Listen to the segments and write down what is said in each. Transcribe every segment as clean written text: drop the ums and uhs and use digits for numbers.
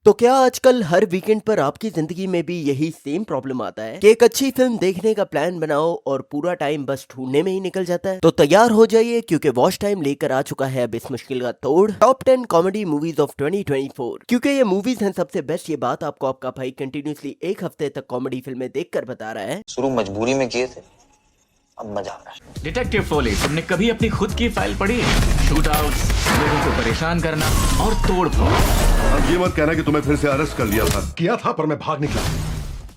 तो क्या आजकल हर वीकेंड पर आपकी जिंदगी में भी यही सेम प्रॉब्लम आता है कि एक अच्छी फिल्म देखने का प्लान बनाओ और पूरा टाइम बस ढूंढने में ही निकल जाता है? तो तैयार हो जाइए क्योंकि वॉच टाइम लेकर आ चुका है अब इस मुश्किल का तोड़, टॉप 10 कॉमेडी मूवीज ऑफ 2024। क्योंकि ये मूवीज हैं सबसे बेस्ट, ये बात आपको आपका भाई कंटिन्यूसली एक हफ्ते तक कॉमेडी फिल्में देखकर बता रहा है। शुरू मजबूरी में किए थे, अब मजा आ रहा है। डिटेक्टिव फोली, तुमने कभी अपनी खुद की फाइल पढ़ी? शूट आउट्स, लोगों को परेशान करना और तोड़ फोड़। अब ये मत कहना कि तुम्हें फिर से अरेस्ट कर लिया था पर मैं भाग निकला।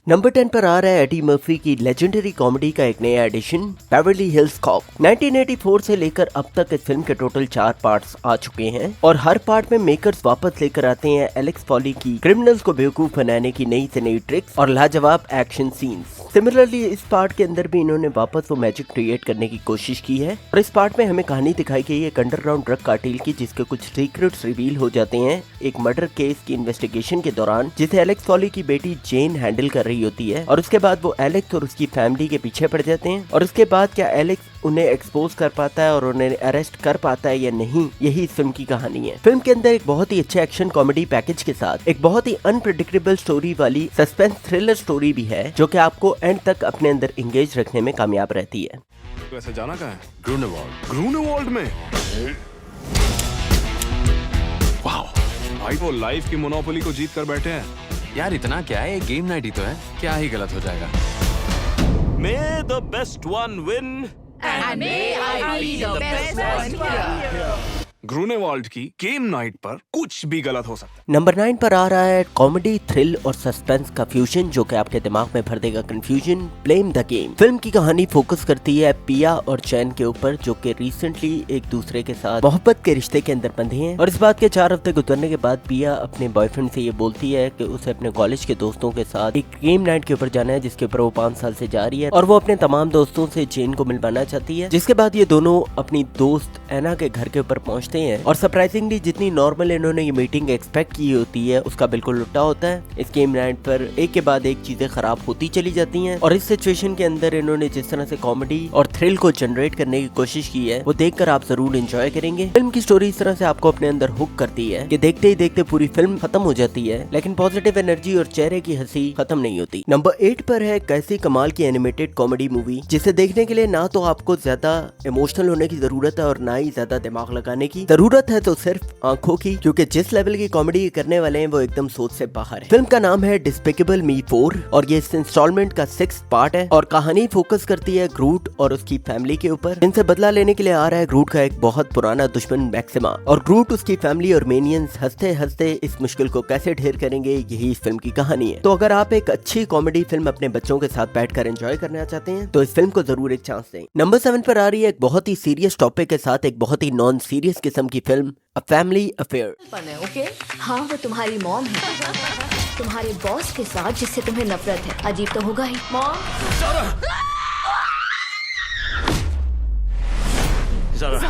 नंबर 10 पर आ रहा है एडी मर्फी की लेजेंडरी कॉमेडी का एक नया एडिशन, बेवर्ली हिल्स कॉप। 1984 से लेकर अब तक इस फिल्म के टोटल 4 पार्ट्स आ चुके हैं और हर पार्ट में मेकर्स वापस लेकर आते हैं एलेक्स फॉली की क्रिमिनल्स को बेवकूफ बनाने की नई से नई ट्रिक्स और लाजवाब एक्शन सीन्स। सिमिलरली इस पार्ट के अंदर भी इन्होंने वापस वो मैजिक क्रिएट करने की कोशिश की है और इस पार्ट में हमें कहानी दिखाई गई है एक अंडरग्राउंड ड्रग कार्टेल की, जिसके कुछ सीक्रेट्स रिवील हो जाते हैं एक मर्डर केस की इन्वेस्टिगेशन के दौरान, जिसे एलेक्स फॉली की बेटी जेन हैंडल कर रही होती है। और उसके बाद वो एलेक्स और उसकी फैमिली के पीछे पड़ जाते हैं और उसके बाद क्या एलेक्स उन्हें एक्सपोज कर पाता है और उन्हें अरेस्ट कर पाता है या नहीं, यही इस फिल्म की कहानी है। फिल्म के अंदर एक बहुत ही अच्छे एक्शन कॉमेडी पैकेज के साथ एक बहुत ही अनप्रेडिक्टेबल स्टोरी वाली सस्पेंस थ्रिलर स्टोरी भी है, जो कि आपको एंड तक अपने अंदर एंगेज रखने में कामयाब रहती है। वैसे जाना कहाँ है? ग्रूनेवॉल्ड में। वाओ, भाई वो लाइफ की मोनोपोली को जीत कर बैठे हैं। यार इतना क्या है, गेम नाइट ही तो है, क्या ही गलत हो जाएगा। May the best one win. And may I be the best one here. ग्रूनेवॉल्ड की गेम नाइट पर कुछ भी गलत हो सकता है। नंबर 9 पर आ रहा है कॉमेडी, थ्रिल और सस्पेंस का फ्यूजन, जो कि आपके दिमाग में भर देगा confusion, blame the game. Film की कहानी फोकस करती है पिया और चैन के ऊपर, जो कि रिसेंटली एक दूसरे के साथ मोहब्बत के रिश्ते के अंदर बंधे हैं। और इस बात के 4 हफ्ते गुजरने के बाद पिया अपने बॉयफ्रेंड से ये बोलती है कि उसे अपने कॉलेज के दोस्तों के साथ एक गेम नाइट के ऊपर जाना है, जिसके ऊपर वो 5 साल से जा रही है और वो अपने तमाम दोस्तों से जेन को मिलवाना चाहती है। जिसके बाद ये दोनों अपनी दोस्त एना के घर के ऊपर पहुंचते हैं और सरप्राइजिंगली जितनी नॉर्मल इन्होंने ये मीटिंग एक्सपेक्ट की होती है उसका बिल्कुल उल्टा होता है। इस गेम नाइट पर एक के बाद एक चीजें खराब होती चली जाती हैं और इस सिचुएशन के अंदर इन्होंने जिस तरह से कॉमेडी और थ्रिल को जनरेट करने की कोशिश की है वो देखकर आप जरूर एंजॉय करेंगे। फिल्म की स्टोरी इस तरह से आपको अपने अंदर हुक करती है कि देखते ही देखते पूरी फिल्म खत्म हो जाती है, लेकिन पॉजिटिव एनर्जी और चेहरे की हंसी खत्म नहीं होती। नंबर 8 पर है कैसी कमाल की एनिमेटेड कॉमेडी मूवी, जिसे देखने के लिए ना तो आपको ज्यादा इमोशनल होने की जरूरत है और ना ही ज्यादा दिमाग लगाने की जरूरत है, तो सिर्फ आंखों की, क्योंकि जिस लेवल की कॉमेडी करने वाले हैं वो एकदम सोच से बाहर है। फिल्म का नाम है डिस्पिकेबल मी 4 और ये इस इंस्टॉलमेंट का 6th पार्ट है और कहानी फोकस करती है ग्रूट और उसकी फैमिली के ऊपर, जिनसे बदला लेने के लिए आ रहा है ग्रूट का एक बहुत पुराना दुश्मन मैक्सिमा। और ग्रूट, उसकी फैमिली और मेनियंस हंसते हंसते इस मुश्किल को कैसे ढेर करेंगे, यही इस फिल्म की कहानी है। तो अगर आप एक अच्छी कॉमेडी फिल्म अपने बच्चों के साथ बैठकर एंजॉय करना चाहते हैं तो इस फिल्म को जरूर एक चांस दें। नंबर 7 पर आ रही है एक बहुत ही सीरियस टॉपिक के साथ एक बहुत ही नॉन सीरियस किस्म की film, a family affair. Okay, हाँ वो तुम्हारी मॉम है, तुम्हारे बॉस के साथ जिससे तुम्हें नफरत है। अजीब तो होगा ही। मॉम, ज़रा,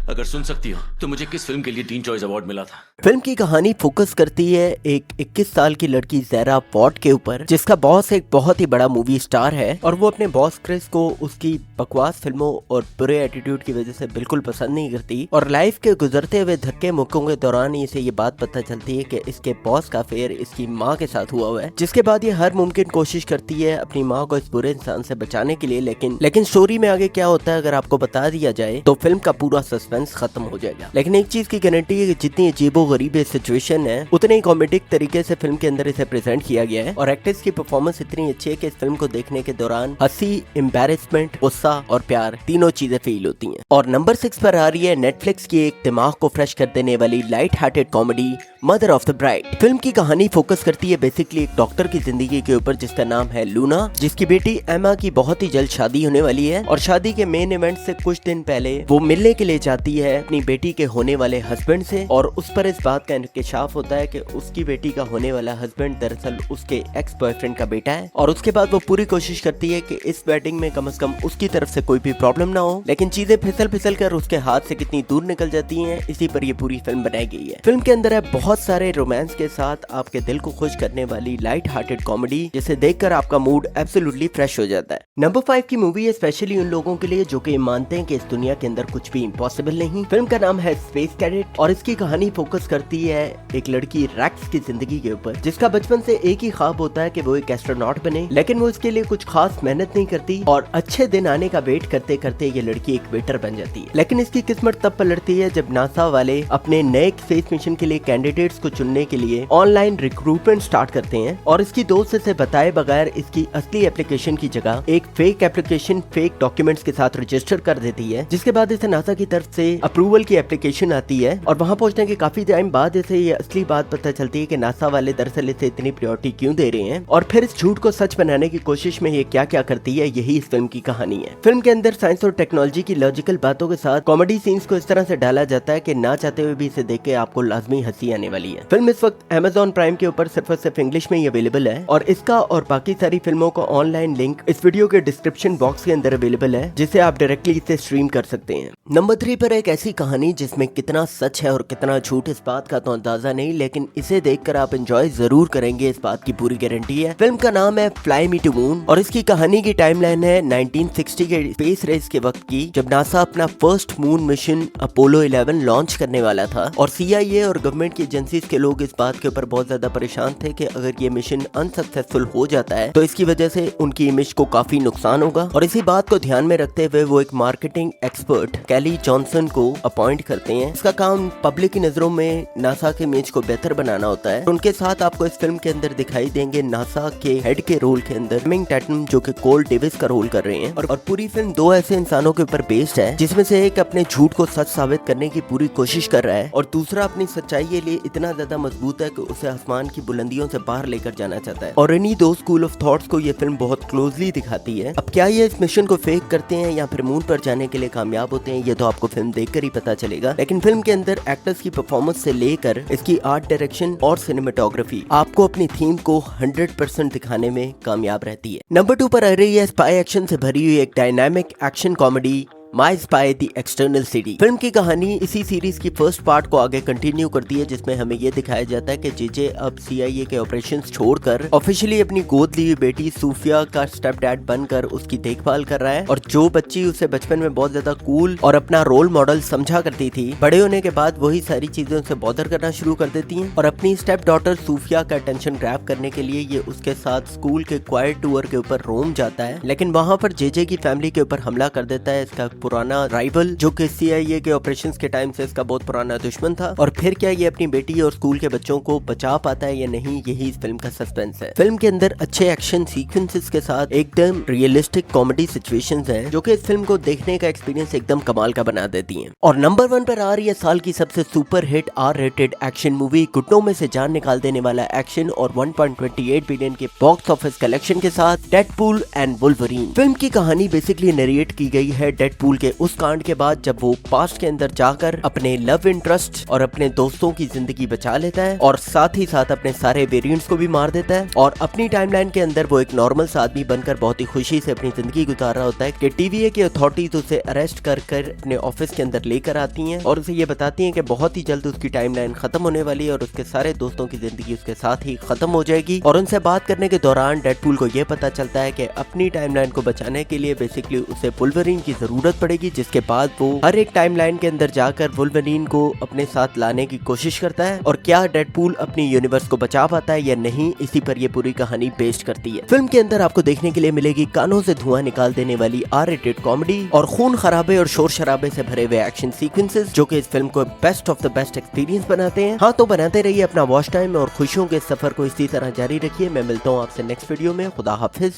अगर सुन सकती हो तो मुझे किस फिल्म के लिए टीन चॉइस अवार्ड मिला था? फिल्म की कहानी फोकस करती है एक 21 साल की लड़की ज़ेरा पॉट के ऊपर, जिसका बॉस एक बहुत ही बड़ा मूवी स्टार है और वो अपने बॉस क्रिस को उसकी बकवास फिल्मों और बुरे एटीट्यूड की वजह से बिल्कुल पसंद नहीं करती। और लाइफ के गुजरते हुए धक्के मुक्कों के दौरान इसे ये बात पता चलती है कि इसके बॉस का अफेयर इसकी माँ के साथ हुआ हुआ है, जिसके बाद ये हर मुमकिन कोशिश करती है अपनी माँ को इस बुरे इंसान से बचाने के लिए। लेकिन स्टोरी में आगे क्या होता है अगर आपको बता दिया जाए तो फिल्म का पूरा सस्पेंस खत्म हो जाएगा। लेकिन एक चीज की गारंटी है कि जितनी अजीबो गरीब सिचुएशन है उतने ही कॉमेडिक तरीके से फिल्म के अंदर इसे प्रेजेंट किया गया है और एक्टर्स की परफॉर्मेंस इतनी अच्छी है कि इस फिल्म को देखने के दौरान हंसी, एम्बैरेसमेंट, गुस्सा और प्यार तीनों चीजें फील होती हैं। और नंबर 6 पर आ रही है नेटफ्लिक्स की एक दिमाग को फ्रेश कर देने वाली light hearted comedy, mother of the bride. Film की कहानी फोकस करती है बेसिकली एक डॉक्टर की जिंदगी के ऊपर जिसका नाम है लूना, जिसकी बेटी एमा की बहुत ही जल्द शादी होने वाली है और शादी के मेन इवेंट से कुछ दिन पहले वो मिलने के लिए जाती है अपनी बेटी के होने वाले हस्बैंड से और उस पर इस बात का इंकशाफ होता है कि उसकी बेटी का होने वाला हस्बैंड दरअसल उसके एक्स बॉयफ्रेंड का बेटा है। और उसके बाद वो पूरी कोशिश करती है कि इस वेडिंग में कम से कम उसकी तरफ से कोई भी प्रॉब्लम ना हो, लेकिन चीजें फिसल कर उसके हाथ से कितनी दूर निकल जाती हैं, इसी पर ये पूरी फिल्म बनाई गई है। फिल्म के अंदर है बहुत सारे रोमांस के साथ आपके दिल को खुश करने वाली लाइट हार्टेड कॉमेडी, जिसे देखकर आपका मूड एब्सोल्युटली फ्रेश हो जाता है। नंबर 5 की मूवी है स्पेशली उन लोगों के लिए जो कि मानते हैं कि इस दुनिया के अंदर कुछ भी इम्पॉसिबल नहीं। फिल्म का नाम है स्पेस कैडेट और इसकी कहानी फोकस करती है एक लड़की रैक्स की जिंदगी के ऊपर, जिसका बचपन से एक ही ख्वाब होता है कि वो एक एस्ट्रोनॉट बने, लेकिन वो इसके लिए कुछ खास मेहनत नहीं करती और अच्छे दिन आने का वेट करते करते ये लड़की एक वेटर बन जाती है। लेकिन इसकी किस्मत तब पलटती है जब नासा वाले अपने नए स्पेस मिशन के लिए कैंडिडेट्स को चुनने के लिए ऑनलाइन रिक्रूटमेंट स्टार्ट करते हैं और इसकी दोस्त से बताए बगैर इसकी असली एप्लीकेशन की जगह एक फेक एप्लीकेशन फेक डॉक्यूमेंट्स के साथ रजिस्टर कर देती है, जिसके बाद इसे नासा की तरफ से अप्रूवल की एप्लीकेशन आती है और वहां पहुंचने के काफी टाइम बाद इसे ये असली बात पता चलती है कि नासा वाले दरअसल इसे इतनी प्रायोरिटी क्यों दे रहे हैं और फिर इस झूठ को सच बनाने की कोशिश में ये क्या क्या करती है, यही इस फिल्म की कहानी है। फिल्म के अंदर साइंस और टेक्नोलॉजी की लॉजिकल बातों के साथ कॉमेडी सीन्स को इस तरह से डाला जाता है कि ना चाहते हुए भी इसे देख के आपको लाजमी हंसी आने वाली है। फिल्म इस वक्त Amazon प्राइम के ऊपर सिर्फ और सिर्फ इंग्लिश में ही अवेलेबल है और इसका और बाकी सारी फिल्मों का ऑनलाइन लिंक इस वीडियो के डिस्क्रिप्शन बॉक्स के अंदर अवेलेबल है, जिसे आप डायरेक्टली इसे स्ट्रीम कर सकते हैं। नंबर 3 पर एक ऐसी कहानी जिसमें कितना सच है और कितना झूठ इस बात का तो अंदाजा नहीं, लेकिन इसे देखकर आप एंजॉय जरूर करेंगे, इस बात की पूरी गारंटी है। फिल्म का नाम है फ्लाई मी टू मून और इसकी कहानी की टाइमलाइन है 1960 के स्पेस रेस के वक्त की, जब नासा अपना first moon mission Apollo 11 launch करने वाला था और CIA और गवर्नमेंट की एजेंसीज के लोग इस बात के ऊपर बहुत ज्यादा परेशान थे कि अगर ये मिशन अनसक्सेसफुल हो जाता है तो इसकी वजह से उनकी इमेज को काफी नुकसान होगा और इसी बात को ध्यान में रखते हुए वो एक मार्केटिंग एक्सपर्ट कैली जॉनसन को अपॉइंट करते हैं। इसका काम पब्लिक की नजरों में नासा के इमेज को बेहतर बनाना होता है। उनके साथ आपको इस फिल्म के अंदर दिखाई देंगे नासा के हेड के रोल के अंदर मिंग टैटम जो कि कोल डेविस का रोल कर रहे हैं और पूरी फिल्म दो ऐसे इंसानों के ऊपर बेस्ड है, जिसमें से एक अपने झूठ को सच साबित करने की पूरी कोशिश कर रहा है और दूसरा अपनी सच्चाई के लिए इतना ज्यादा मजबूत है कि उसे आसमान की बुलंदियों से बाहर लेकर जाना चाहता है और इन्हीं दो स्कूल ऑफ थॉट्स को ये फिल्म बहुत क्लोजली दिखाती है। अब क्या ये इस मिशन को फेक करते हैं या फिर मून पर जाने के लिए कामयाब होते हैं, ये तो आपको फिल्म देखकर ही पता चलेगा, लेकिन फिल्म के अंदर एक्टर्स की परफॉर्मेंस से लेकर इसकी आर्ट डायरेक्शन और सिनेमेटोग्राफी आपको अपनी थीम को 100% दिखाने में कामयाब रहती है। नंबर 2 पर आ रही है स्पाई एक्शन से भरी हुई एक dynamic action comedy my spy the external city. Film की कहानी इसी सीरीज की फर्स्ट पार्ट को आगे कंटिन्यू करती है, जिसमें हमें ये दिखाया जाता है कि जेजे अब CIA के ऑपरेशंस छोड़कर ऑफिशियली अपनी गोद ली हुई बेटी सूफिया का स्टेप डैड बनकर उसकी देखभाल कर रहा है और जो बच्ची उसे बचपन में बहुत ज्यादा कूल और अपना रोल मॉडल समझा करती थी, बड़े होने के बाद वही सारी चीजें उसे बॉदर करना शुरू कर देती हैं और अपनी स्टेप डॉटर सूफिया का अटेंशन ग्रैब करने के लिए ये उसके साथ स्कूल के क्वाइट टूर के ऊपर रोम जाता है, लेकिन वहां पर जेजे की फैमिली के ऊपर हमला कर देता है इसका पुराना राइवल जो कि CIA के ऑपरेशंस के टाइम से इसका बहुत पुराना दुश्मन था। और फिर क्या ये अपनी बेटी और स्कूल के बच्चों को बचा पाता है या नहीं, यही इस फिल्म का सस्पेंस है। फिल्म के अंदर अच्छे एक्शन सीक्वेंसेस के साथ एकदम रियलिस्टिक कॉमेडी सिचुएशंस हैं जो कि इस फिल्म को देखने का एक्सपीरियंस एकदम कमाल का बना देती हैं। और नंबर 1 पर आ रही है साल की सबसे super hit R-rated action movie, घुटनों में से जान निकाल देने वाला एक्शन और 1.28 बिलियन के बॉक्स ऑफिस कलेक्शन के साथ डेडपूल एंड वुल्वरीन। फिल्म की कहानी बेसिकली नरेट की गई है डेडपूल के उस कांड के बाद जब वो पास्ट के अंदर जाकर अपने लव इंटरेस्ट और अपने दोस्तों की जिंदगी बचा लेता है और साथ ही साथ अपने सारे वेरिएंट्स को भी मार देता है और अपनी टाइमलाइन के अंदर वो एक नॉर्मल सा आदमी बनकर बहुत ही खुशी से अपनी जिंदगी गुजार रहा होता है कि TVA की अथॉरिटीज उसे अरेस्ट कर अपने ऑफिस के अंदर लेकर आती हैं और उसे ये बताती हैं कि बहुत ही जल्द उसकी टाइमलाइन खत्म होने वाली है और उसके सारे दोस्तों की जिंदगी उसके साथ ही खत्म हो जाएगी। और उनसे बात करने के दौरान डेडपूल को ये पता चलता है कि अपनी टाइमलाइन को बचाने के लिए बेसिकली उसे वुल्वरीन की जरूरत पड़ेगी, जिसके बाद वो हर एक टाइमलाइन के अंदर जाकर वुल्वरीन को अपने साथ लाने की कोशिश करता है। और क्या डेडपूल अपनी यूनिवर्स को बचा पाता है या नहीं, इसी पर यह पूरी कहानी बेस्ड करती है। फिल्म के अंदर आपको देखने के लिए मिलेगी कानों से धुआं निकाल देने वाली R-rated कॉमेडी और खून खराबे और शोर शराबे से भरे हुए एक्शन सीक्वेंसेस जो कि इस फिल्म को best of the best experience बनाते हैं। हाँ, तो बनाते रहिए अपना वॉच टाइम और खुशियों के सफर को इसी तरह जारी रखिए। मैं मिलता हूँ आपसे नेक्स्ट वीडियो में। खुदा हाफिज।